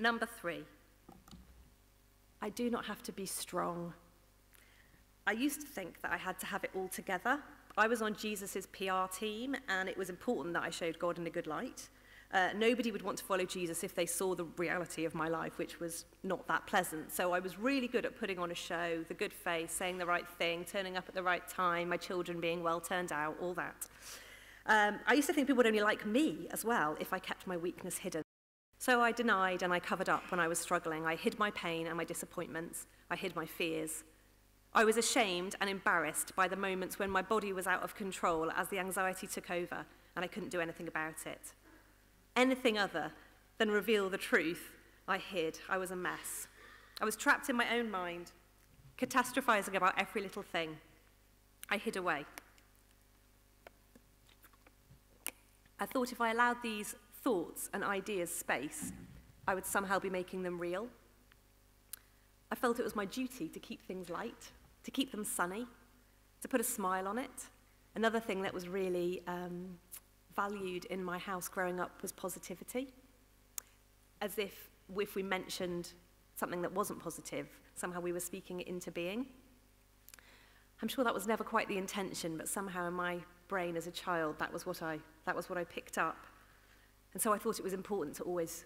Number 3, I do not have to be strong. I used to think that I had to have it all together. I was on Jesus's PR team, and it was important that I showed God in a good light. Nobody would want to follow Jesus if they saw the reality of my life, which was not that pleasant. So I was really good at putting on a show, the good face, saying the right thing, turning up at the right time, my children being well turned out, all that. I used to think people would only like me as well if I kept my weakness hidden. So I denied and I covered up when I was struggling. I hid my pain and my disappointments. I hid my fears. I was ashamed and embarrassed by the moments when my body was out of control as the anxiety took over and I couldn't do anything about it. Anything other than reveal the truth, I hid. I was a mess. I was trapped in my own mind, catastrophizing about every little thing. I hid away. I thought if I allowed these thoughts and ideas space, I would somehow be making them real. I felt it was my duty to keep things light, to keep them sunny, to put a smile on it. Another thing that was really valued in my house growing up was positivity. As if we mentioned something that wasn't positive, somehow we were speaking it into being. I'm sure that was never quite the intention, but somehow in my brain as a child, that was what I picked up. And so I thought it was important to always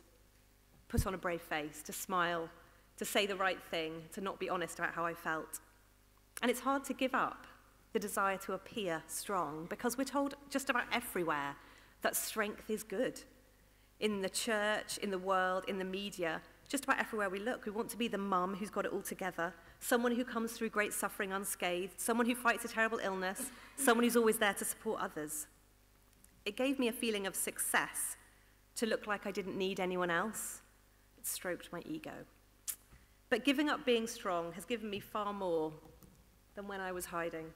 put on a brave face, to smile, to say the right thing, to not be honest about how I felt. And it's hard to give up the desire to appear strong, because we're told just about everywhere that strength is good. In the church, in the world, in the media, just about everywhere we look, we want to be the mum who's got it all together, someone who comes through great suffering unscathed, someone who fights a terrible illness, someone who's always there to support others. It gave me a feeling of success to look like I didn't need anyone else. It stroked my ego. But giving up being strong has given me far more than when I was hiding.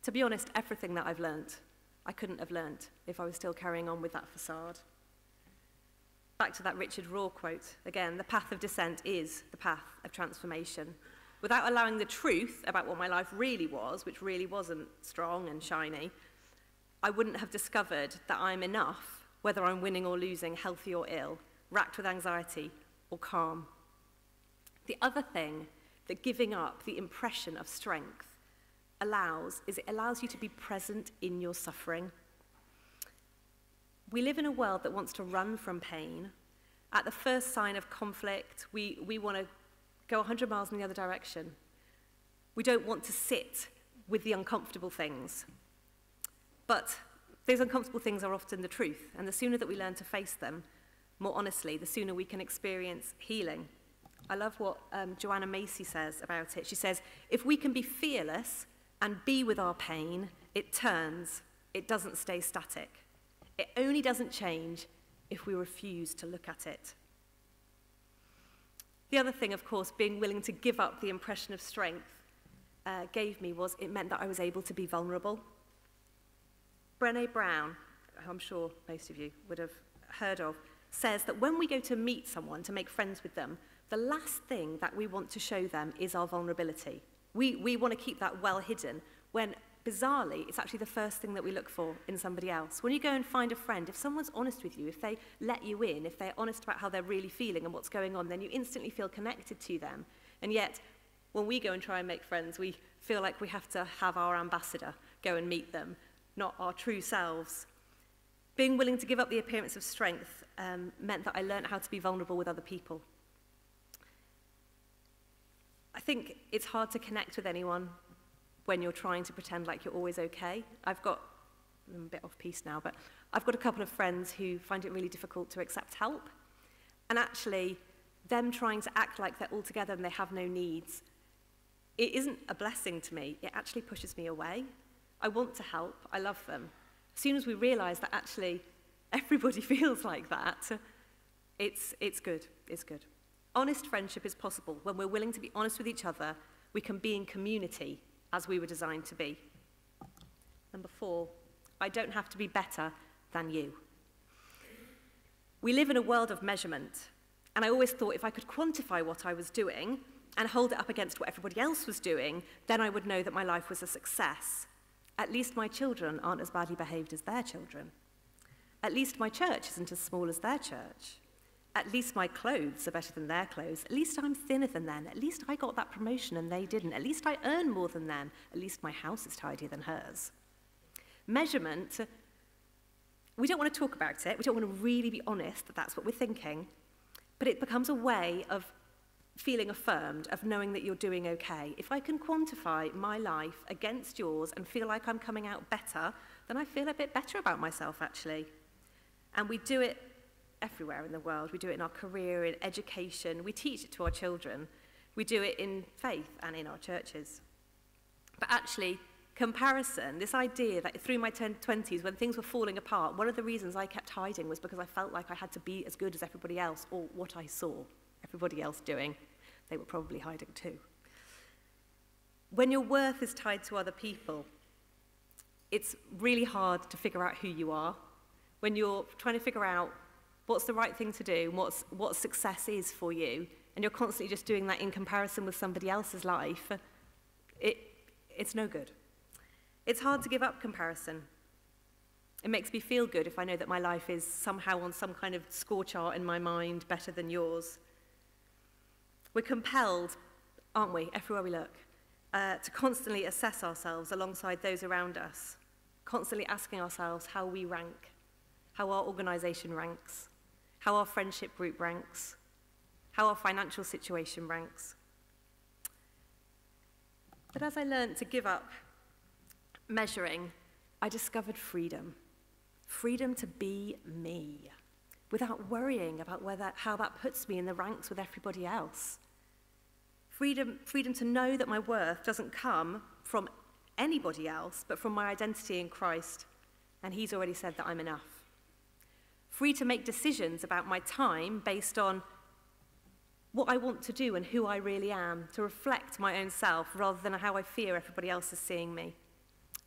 To be honest, everything that I've learnt, I couldn't have learnt if I was still carrying on with that facade. Back to that Richard Rohr quote, again, the path of descent is the path of transformation. Without allowing the truth about what my life really was, which really wasn't strong and shiny, I wouldn't have discovered that I'm enough, whether I'm winning or losing, healthy or ill, racked with anxiety or calm. The other thing that giving up the impression of strength allows is it allows you to be present in your suffering. We live in a world that wants to run from pain. At the first sign of conflict, we want to go 100 miles in the other direction. We don't want to sit with the uncomfortable things. But those uncomfortable things are often the truth, and the sooner that we learn to face them more honestly, the sooner we can experience healing. I love what Joanna Macy says about it. She says, if we can be fearless and be with our pain, it turns, it doesn't stay static. It only doesn't change if we refuse to look at it. The other thing, of course, being willing to give up the impression of strength gave me was it meant that I was able to be vulnerable. Brené Brown, who I'm sure most of you would have heard of, says that when we go to meet someone, to make friends with them, the last thing that we want to show them is our vulnerability. We want to keep that well hidden, when bizarrely, it's actually the first thing that we look for in somebody else. When you go and find a friend, if someone's honest with you, if they let you in, if they're honest about how they're really feeling and what's going on, then you instantly feel connected to them. And yet, when we go and try and make friends, we feel like we have to have our ambassador go and meet them, not our true selves. Being willing to give up the appearance of strength meant that I learned how to be vulnerable with other people. I think it's hard to connect with anyone when you're trying to pretend like you're always okay. I'm a bit off piece now, but I've got a couple of friends who find it really difficult to accept help. And actually, them trying to act like they're all together and they have no needs, it isn't a blessing to me. It actually pushes me away. I want to help. I love them. As soon as we realize that actually everybody feels like that, it's good. It's good. Honest friendship is possible. When we're willing to be honest with each other, we can be in community as we were designed to be. Number 4, I don't have to be better than you. We live in a world of measurement, and I always thought if I could quantify what I was doing and hold it up against what everybody else was doing, then I would know that my life was a success. At least my children aren't as badly behaved as their children. At least my church isn't as small as their church. At least my clothes are better than their clothes. At least I'm thinner than them. At least I got that promotion and they didn't. At least I earn more than them. At least my house is tidier than hers. Measurement, we don't want to talk about it. We don't want to really be honest that that's what we're thinking. But it becomes a way of feeling affirmed, of knowing that you're doing okay. If I can quantify my life against yours and feel like I'm coming out better, then I feel a bit better about myself, actually. And we do it everywhere in the world. We do it in our career, in education. We teach it to our children. We do it in faith and in our churches. But actually, comparison, this idea that through my 20s, when things were falling apart, one of the reasons I kept hiding was because I felt like I had to be as good as everybody else, or what I saw everybody else doing. They were probably hiding too. When your worth is tied to other people, it's really hard to figure out who you are. When you're trying to figure out what's the right thing to do, and what success is for you, and you're constantly just doing that in comparison with somebody else's life, it's no good. It's hard to give up comparison. It makes me feel good if I know that my life is somehow on some kind of score chart in my mind better than yours. We're compelled, aren't we, everywhere we look, to constantly assess ourselves alongside those around us, constantly asking ourselves how we rank, how our organisation ranks, how our friendship group ranks, how our financial situation ranks. But as I learned to give up measuring, I discovered freedom. Freedom to be me, without worrying about how that puts me in the ranks with everybody else. Freedom to know that my worth doesn't come from anybody else, but from my identity in Christ, and he's already said that I'm enough. Free to make decisions about my time based on what I want to do and who I really am, to reflect my own self rather than how I fear everybody else is seeing me.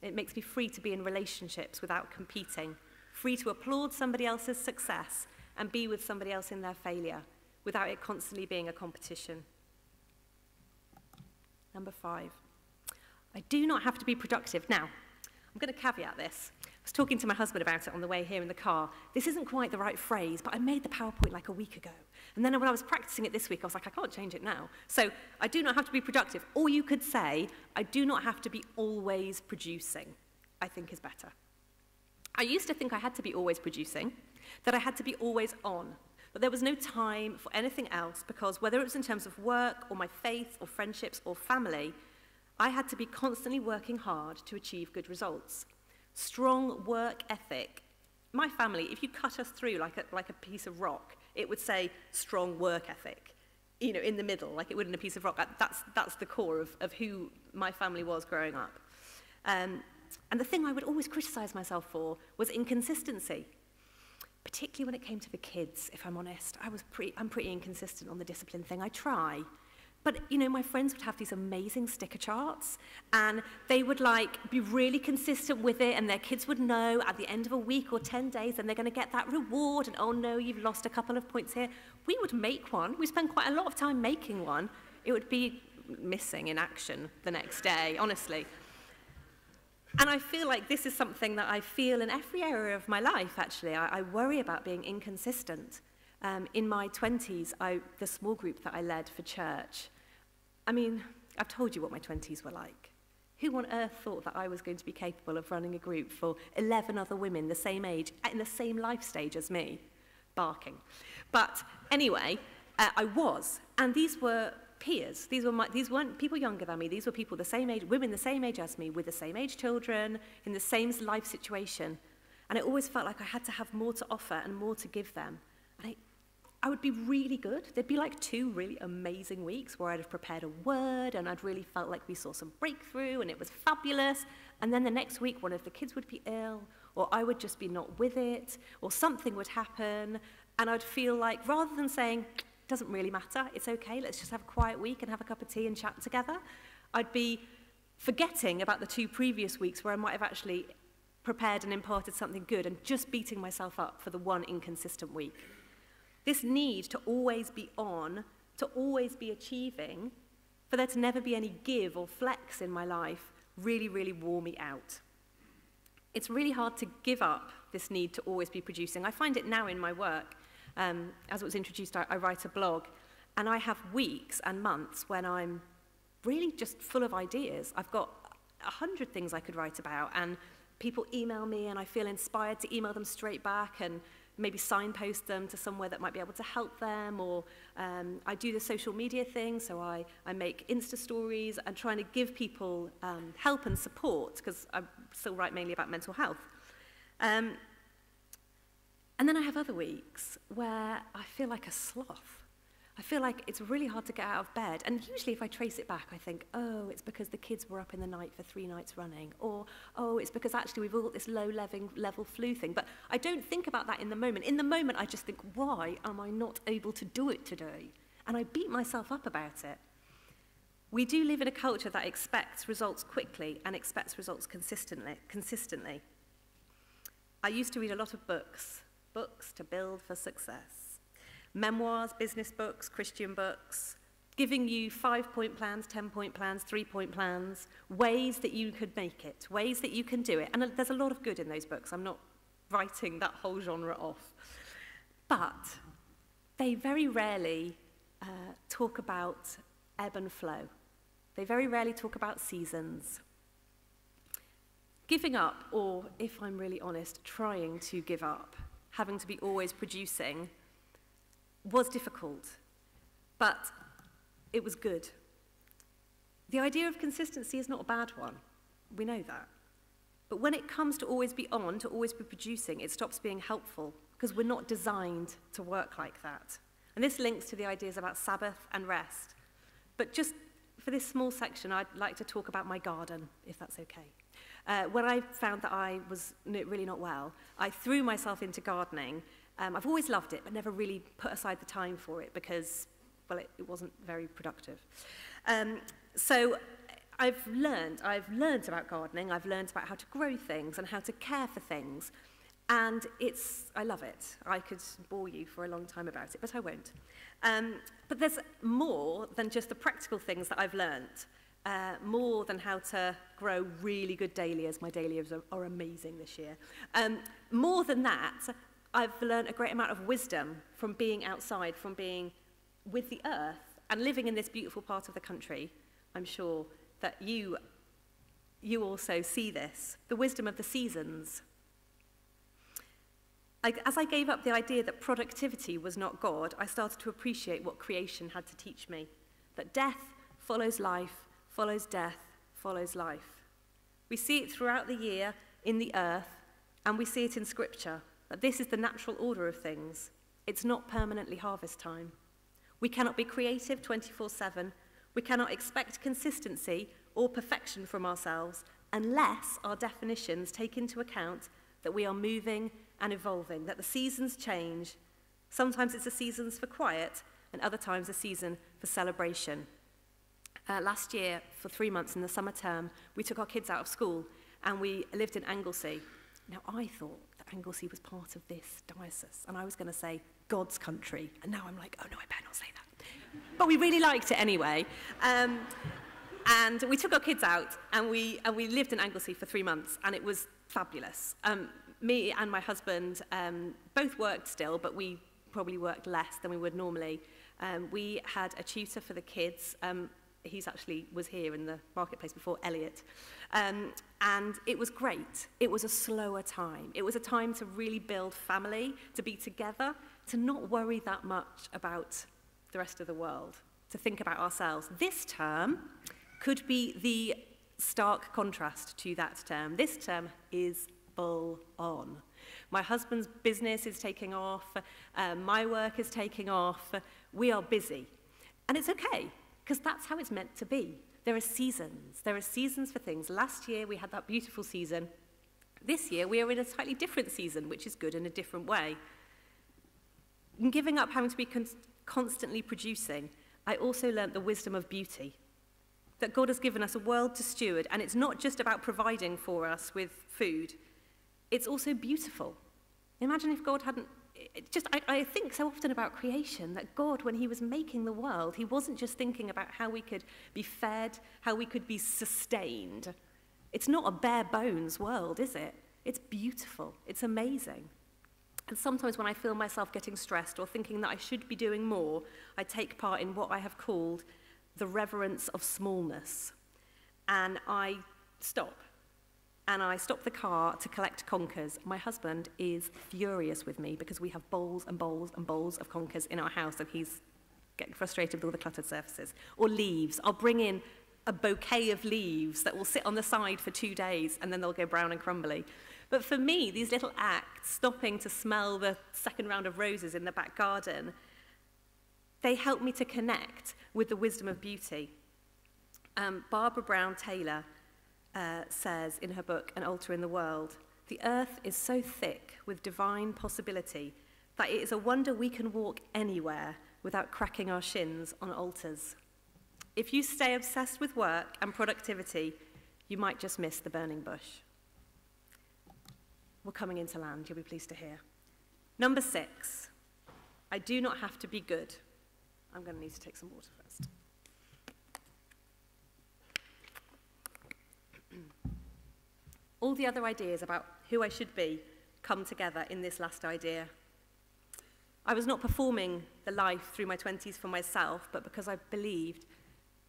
It makes me free to be in relationships without competing, free to applaud somebody else's success and be with somebody else in their failure without it constantly being a competition. Number 5, I do not have to be productive. Now, I'm going to caveat this. I was talking to my husband about it on the way here in the car. This isn't quite the right phrase, but I made the PowerPoint like a week ago. And then when I was practicing it this week, I was like, I can't change it now. So I do not have to be productive. Or you could say, I do not have to be always producing, I think is better. I used to think I had to be always producing, that I had to be always on, but there was no time for anything else because whether it was in terms of work or my faith or friendships or family, I had to be constantly working hard to achieve good results. Strong work ethic. My family, if you cut us through like a piece of rock, it would say strong work ethic, you know, in the middle, like it would in a piece of rock. That's the core of who my family was growing up. And the thing I would always criticize myself for was inconsistency, particularly when it came to the kids, if I'm honest. I'm pretty inconsistent on the discipline thing. I try. But, you know, my friends would have these amazing sticker charts, and they would, be really consistent with it, and their kids would know at the end of a week or 10 days, and they're going to get that reward, and, oh, no, you've lost a couple of points here. We would make one. We spend quite a lot of time making one. It would be missing in action the next day, honestly. And I feel like this is something that I feel in every area of my life, actually. I worry about being inconsistent. In my 20s, the small group that I led for church, I mean, I've told you what my 20s were like. Who on earth thought that I was going to be capable of running a group for 11 other women the same age, in the same life stage as me? Barking. But anyway, I was. And these were peers. These weren't people younger than me. These were people the same age, women the same age as me, with the same age children, in the same life situation. And it always felt like I had to have more to offer and more to give them. And I would be really good. There'd be like 2 really amazing weeks where I'd have prepared a word and I'd really felt like we saw some breakthrough and it was fabulous. And then the next week, one of the kids would be ill, or I would just be not with it, or something would happen. And I'd feel like, rather than saying, doesn't really matter, it's okay, let's just have a quiet week and have a cup of tea and chat together, I'd be forgetting about the 2 previous weeks where I might have actually prepared and imparted something good and just beating myself up for the one inconsistent week. This need to always be on, to always be achieving, for there to never be any give or flex in my life, really, really wore me out. It's really hard to give up this need to always be producing. I find it now in my work. As it was introduced, I write a blog, and I have weeks and months when I'm really just full of ideas. I've got 100 things I could write about, and people email me, and I feel inspired to email them straight back and maybe signpost them to somewhere that might be able to help them, or I do the social media thing, so I make Insta stories and trying to give people help and support, because I still write mainly about mental health. And then I have other weeks where I feel like a sloth. I feel like it's really hard to get out of bed. And usually if I trace it back, I think, oh, it's because the kids were up in the night for 3 nights running. Or, oh, it's because actually we've all got this low-level flu thing. But I don't think about that in the moment. In the moment, I just think, why am I not able to do it today? And I beat myself up about it. We do live in a culture that expects results quickly and expects results consistently. I used to read a lot of books to build for success. Memoirs, business books, Christian books, giving you 5-point plans, 10-point plans, 3-point plans, ways that you could make it, ways that you can do it. And there's a lot of good in those books. I'm not writing that whole genre off. But they very rarely talk about ebb and flow. They very rarely talk about seasons. Giving up, or if I'm really honest, trying to give up, having to be always producing, was difficult, but it was good. The idea of consistency is not a bad one. We know that. But when it comes to always be on, to always be producing, it stops being helpful, because we're not designed to work like that. And this links to the ideas about Sabbath and rest. But just for this small section, I'd like to talk about my garden, if that's okay. When I found that I was really not well, I threw myself into gardening. I've always loved it, but never really put aside the time for it because, well, it wasn't very productive. So I've learned about gardening. I've learned about how to grow things and how to care for things. And I love it. I could bore you for a long time about it, but I won't. But there's more than just the practical things that I've learned, more than how to grow really good dahlias. My dahlias are amazing this year. More than that, I've learned a great amount of wisdom from being outside, from being with the earth and living in this beautiful part of the country. I'm sure that you also see this, the wisdom of the seasons. As I gave up the idea that productivity was not God, I started to appreciate what creation had to teach me, that death follows life, follows death, follows life. We see it throughout the year in the earth, and we see it in Scripture, that this is the natural order of things. It's not permanently harvest time. We cannot be creative 24/7. We cannot expect consistency or perfection from ourselves unless our definitions take into account that we are moving and evolving, that the seasons change. Sometimes it's a season for quiet, and other times a season for celebration. Last year, for 3 months in the summer term, we took our kids out of school, and we lived in Anglesey. Now, I thought that Anglesey was part of this diocese, and I was going to say God's country, and now I'm like, oh no, I better not say that. But we really liked it anyway. And we took our kids out, and we lived in Anglesey for 3 months, and it was fabulous. Me and my husband both worked still, but we probably worked less than we would normally. We had a tutor for the kids. He's actually was here in the marketplace before, Elliot. And it was great. It was a slower time. It was a time to really build family, to be together, to not worry that much about the rest of the world, to think about ourselves. This term could be the stark contrast to that term. This term is full on. My husband's business is taking off. My work is taking off. We are busy. And it's okay, because that's how it's meant to be. There are seasons. There are seasons for things. Last year, we had that beautiful season. This year, we are in a slightly different season, which is good in a different way. In giving up having to be constantly producing, I also learnt the wisdom of beauty, that God has given us a world to steward, and it's not just about providing for us with food. It's also beautiful. Imagine if God hadn't... I think so often about creation, that God, when he was making the world, he wasn't just thinking about how we could be fed, how we could be sustained. It's not a bare bones world, is it? It's beautiful. It's amazing. And sometimes when I feel myself getting stressed or thinking that I should be doing more, I take part in what I have called the reverence of smallness. And I stop. And I stop the car to collect conkers. My husband is furious with me because we have bowls and bowls and bowls of conkers in our house, and he's getting frustrated with all the cluttered surfaces. Or leaves. I'll bring in a bouquet of leaves that will sit on the side for 2 days, and then they'll go brown and crumbly. But for me, these little acts, stopping to smell the second round of roses in the back garden, they help me to connect with the wisdom of beauty. Barbara Brown Taylor says in her book, An Altar in the World, the earth is so thick with divine possibility that it is a wonder we can walk anywhere without cracking our shins on altars. If you stay obsessed with work and productivity, you might just miss the burning bush. We're coming into land, you'll be pleased to hear. Number 6, I do not have to be good. I'm going to need to take some water first. All the other ideas about who I should be come together in this last idea. I was not performing the life through my 20s for myself, but because I believed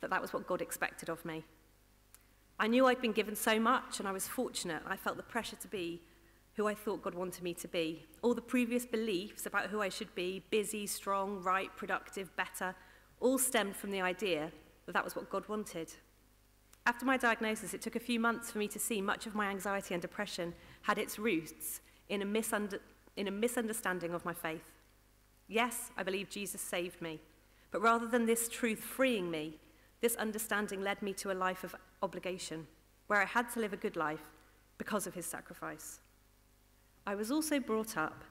that that was what God expected of me. I knew I'd been given so much, and I was fortunate. I felt the pressure to be who I thought God wanted me to be. All the previous beliefs about who I should be, busy, strong, right, productive, better, all stemmed from the idea that that was what God wanted. After my diagnosis, it took a few months for me to see much of my anxiety and depression had its roots in a misunderstanding of my faith. Yes, I believe Jesus saved me, but rather than this truth freeing me, this understanding led me to a life of obligation, where I had to live a good life because of his sacrifice. I was also brought up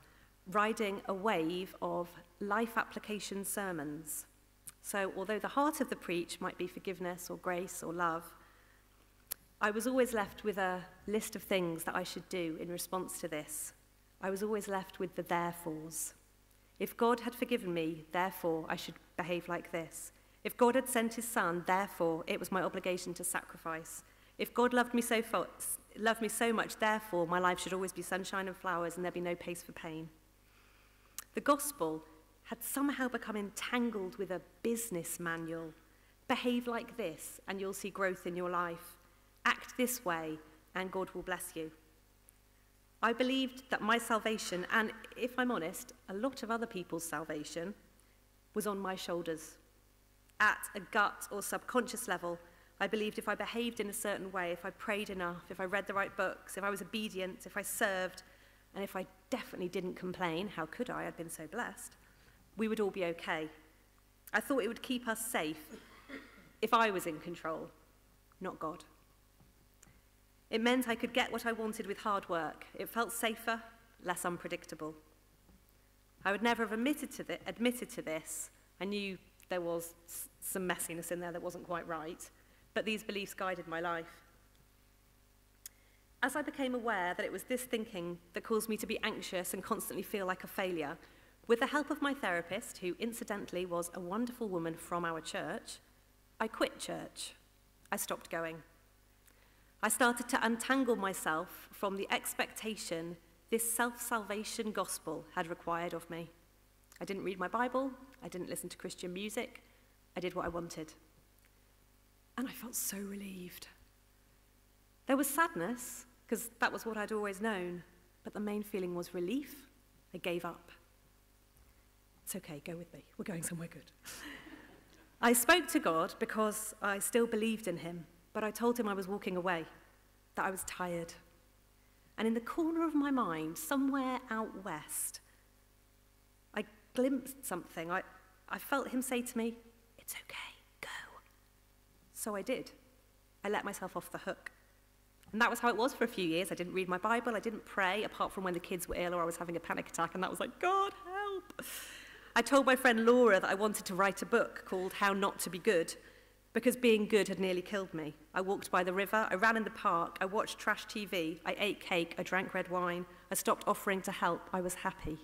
riding a wave of life application sermons. So although the heart of the preach might be forgiveness or grace or love, I was always left with a list of things that I should do in response to this. I was always left with the therefores. If God had forgiven me, therefore I should behave like this. If God had sent his son, therefore it was my obligation to sacrifice. If God loved me so much, therefore my life should always be sunshine and flowers and there'd be no place for pain. The gospel had somehow become entangled with a business manual. Behave like this and you'll see growth in your life. Act this way and God will bless you. I believed that my salvation, and if I'm honest, a lot of other people's salvation, was on my shoulders. At a gut or subconscious level, I believed if I behaved in a certain way, if I prayed enough, if I read the right books, if I was obedient, if I served, and if I definitely didn't complain, how could I? I'd been so blessed. We would all be okay. I thought it would keep us safe if I was in control, not God. It meant I could get what I wanted with hard work. It felt safer, less unpredictable. I would never have admitted to this. I knew there was some messiness in there that wasn't quite right, but these beliefs guided my life. As I became aware that it was this thinking that caused me to be anxious and constantly feel like a failure, with the help of my therapist, who incidentally was a wonderful woman from our church, I quit church. I stopped going. I started to untangle myself from the expectation this self-salvation gospel had required of me. I didn't read my Bible, I didn't listen to Christian music, I did what I wanted. And I felt so relieved. There was sadness, because that was what I'd always known, but the main feeling was relief. I gave up. It's okay, go with me, we're going somewhere good. I spoke to God because I still believed in him, but I told him I was walking away, that I was tired. And in the corner of my mind, somewhere out west, I glimpsed something. I felt him say to me, "It's okay, go." So I did. I let myself off the hook. And that was how it was for a few years. I didn't read my Bible, I didn't pray, apart from when the kids were ill or I was having a panic attack, and that was like, God, help. I told my friend Laura that I wanted to write a book called How Not to Be Good, because being good had nearly killed me. I walked by the river, I ran in the park, I watched trash TV, I ate cake, I drank red wine, I stopped offering to help, I was happy.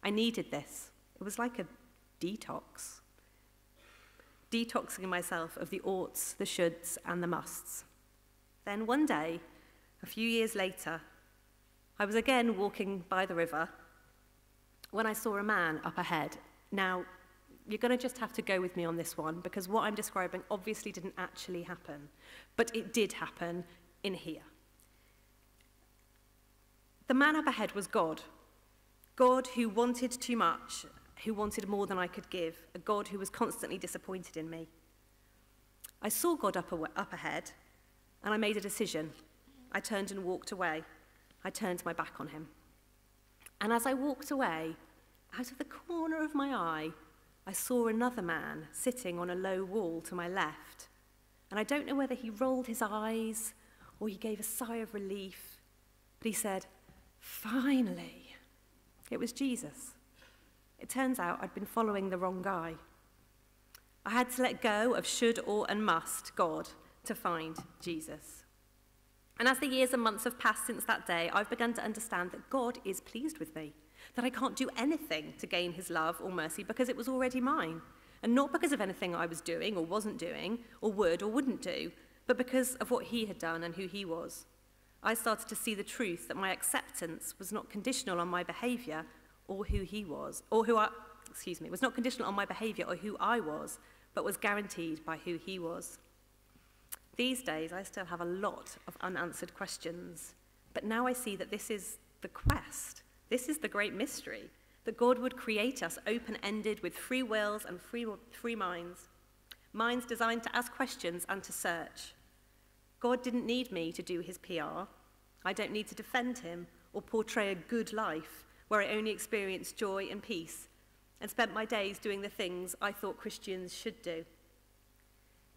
I needed this. It was like a detox. Detoxing myself of the oughts, the shoulds, and the musts. Then one day, a few years later, I was again walking by the river, when I saw a man up ahead. Now, you're going to just have to go with me on this one, because what I'm describing obviously didn't actually happen, but it did happen in here. The man up ahead was God. God who wanted too much, who wanted more than I could give, a God who was constantly disappointed in me. I saw God up ahead, and I made a decision. I turned and walked away. I turned my back on him. And as I walked away, out of the corner of my eye, I saw another man sitting on a low wall to my left. And I don't know whether he rolled his eyes or he gave a sigh of relief, but he said, "Finally." It was Jesus. It turns out I'd been following the wrong guy. I had to let go of should, ought, and must God to find Jesus. And as the years and months have passed since that day, I've begun to understand that God is pleased with me, that I can't do anything to gain his love or mercy because it was already mine, and not because of anything I was doing or wasn't doing or would or wouldn't do, but because of what he had done and who he was. I started to see the truth that my acceptance was not conditional on my behavior or who he was, was not conditional on my behavior or who I was, but was guaranteed by who he was. These days, I still have a lot of unanswered questions, but now I see that this is the quest. This is the great mystery, that God would create us open-ended with free wills and free minds, minds designed to ask questions and to search. God didn't need me to do his PR. I don't need to defend him or portray a good life where I only experienced joy and peace and spent my days doing the things I thought Christians should do.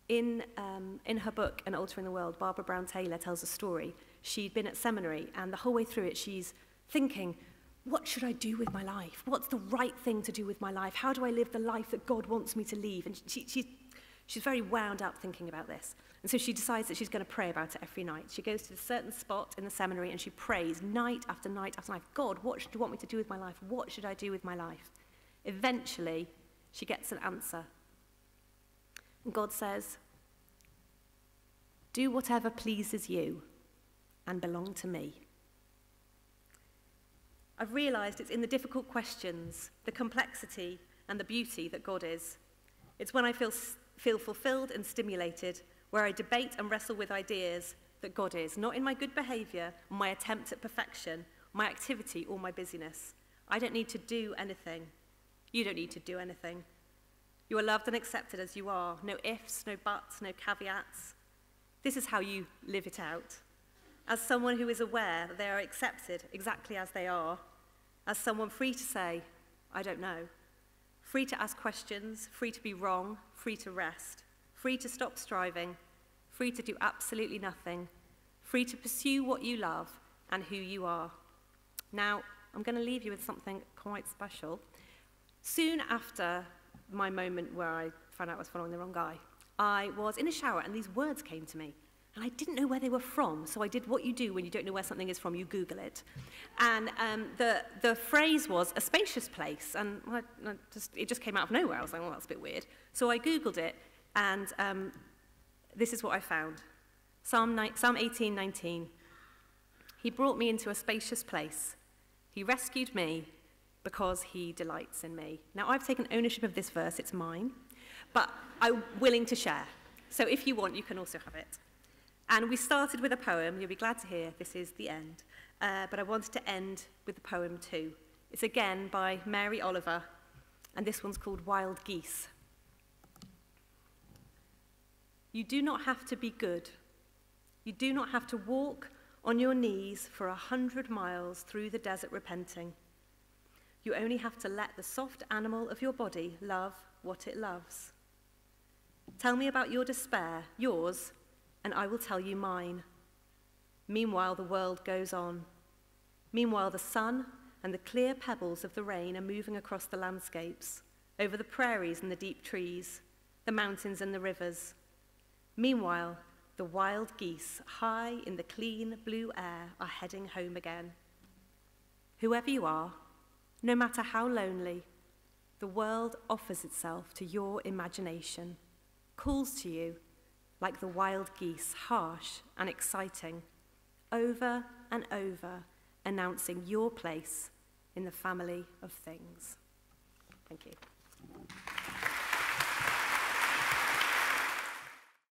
In her book, An Altar in the World, Barbara Brown Taylor tells a story. She'd been at seminary, and the whole way through it, she's thinking, what should I do with my life? What's the right thing to do with my life? How do I live the life that God wants me to live? And she's very wound up thinking about this. And so she decides that she's going to pray about it every night. She goes to a certain spot in the seminary, and she prays night after night after night. God, what do you want me to do with my life? What should I do with my life? Eventually, she gets an answer. And God says, "Do whatever pleases you and belong to me." I've realised it's in the difficult questions, the complexity and the beauty that God is. It's when I feel fulfilled and stimulated, where I debate and wrestle with ideas, that God is, not in my good behaviour, or my attempt at perfection, my activity or my busyness. I don't need to do anything. You don't need to do anything. You are loved and accepted as you are. No ifs, no buts, no caveats. This is how you live it out. As someone who is aware that they are accepted exactly as they are. As someone free to say, I don't know. Free to ask questions, free to be wrong, free to rest. Free to stop striving. Free to do absolutely nothing. Free to pursue what you love and who you are. Now, I'm going to leave you with something quite special. Soon after my moment where I found out I was following the wrong guy, I was in a shower and these words came to me. And I didn't know where they were from, so I did what you do when you don't know where something is from, you Google it. And the phrase was, a spacious place, and it just came out of nowhere. I was like, well, that's a bit weird. So I Googled it, and this is what I found. Psalm 18:19. He brought me into a spacious place. He rescued me because he delights in me. Now, I've taken ownership of this verse, it's mine, but I'm willing to share. So if you want, you can also have it. And we started with a poem. You'll be glad to hear this is the end. But I wanted to end with the poem too. It's again by Mary Oliver, and this one's called Wild Geese. You do not have to be good. You do not have to walk on your knees for 100 miles through the desert repenting. You only have to let the soft animal of your body love what it loves. Tell me about your despair, yours, and I will tell you mine. Meanwhile, the world goes on. Meanwhile, the sun and the clear pebbles of the rain are moving across the landscapes, over the prairies and the deep trees, the mountains and the rivers. Meanwhile, the wild geese, high in the clean blue air, are heading home again. Whoever you are, no matter how lonely, the world offers itself to your imagination, calls to you, like the wild geese, harsh and exciting, over and over, announcing your place, in the family of things. Thank you.